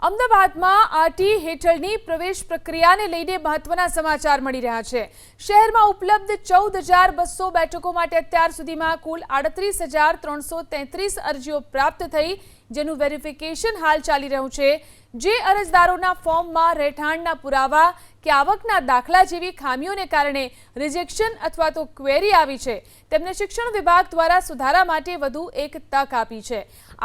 અમદાવાદમાં આરટી હેઠળની પ્રવેશ પ્રક્રિયાને લઈને મહત્વના સમાચાર મળી રહ્યા છે। શહેરમાં ઉપલબ્ધ 14,200 બેઠકો માટે અત્યાર સુધીમાં કુલ 38,333 અરજીઓ પ્રાપ્ત થઈ, જેનું વેરિફિકેશન હાલ ચાલી રહ્યું છે। જે અરજદારોના ફોર્મમાં રહેઠાણના પુરાવા કે આવકના દાખલા જેવી ખામીઓને કારણે રિજેક્શન અથવા તો ક્વેરી આવી છે, તેમને શિક્ષણ વિભાગ દ્વારા સુધારા માટે વધુ એક તક આપી છે।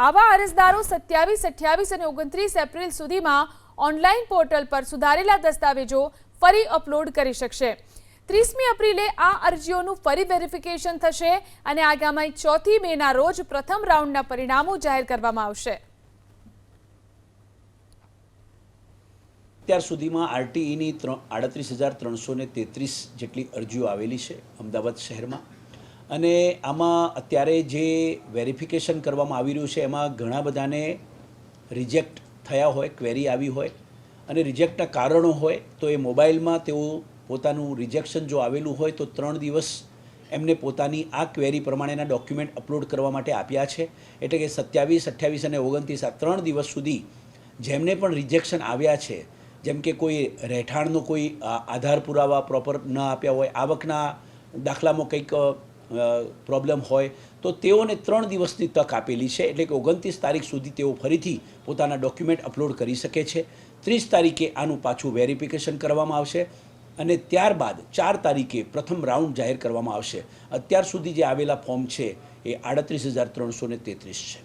આવા અરજદારો 27, 28 અને 29 એપ્રિલ સુધીમાં ઓનલાઈન પોર્ટલ પર સુધારેલા દસ્તાવેજો ફરી અપલોડ કરી શકશે। 30મી એપ્રિલે આ અરજીઓનું ફરી વેરિફિકેશન થશે અને આગામી 4 મેના રોજ પ્રથમ રાઉન્ડના પરિણામો જાહેર કરવામાં આવશે। અત્યાર સુધીમાં આરટીઈની 38,333 જેટલી અરજીઓ આવેલી છે અમદાવાદ શહેરમાં, અને આમાં અત્યારે જે વેરિફિકેશન કરવામાં આવી રહ્યું છે એમાં ઘણા બધાને રિજેક્ટ થયા હોય, ક્વેરી આવી હોય અને રિજેક્ટના કારણો હોય તો એ મોબાઈલમાં તેઓ પોતાનું રિજેક્શન જો આવેલું હોય તો 3 દિવસ એમને પોતાની આ ક્વેરી પ્રમાણેના ડોક્યુમેન્ટ અપલોડ કરવા માટે આપ્યા છે। એટલે કે 27, 28 અને 29 આ 3 દિવસ સુધી જેમને પણ રિજેક્શન આવ્યા છે, જેમ કે કોઈ રહેઠાણનો કોઈ આધાર પુરાવા પ્રોપર ન આપ્યા હોય, આવકના દાખલામાં કંઈક પ્રોબ્લેમ હોય, તો તેઓને 3 દિવસની તક આપેલી છે। એટલે કે 29 તારીખ સુધી તેઓ ફરીથી પોતાના ડોક્યુમેન્ટ અપલોડ કરી શકે છે। 30 તારીખે આનું પાછું વેરિફિકેશન કરવામાં આવશે અને ત્યારબાદ 4 તારીખે પ્રથમ રાઉન્ડ જાહેર કરવામાં આવશે। અત્યાર સુધી જે આવેલા ફોર્મ છે એ 38,333 છે।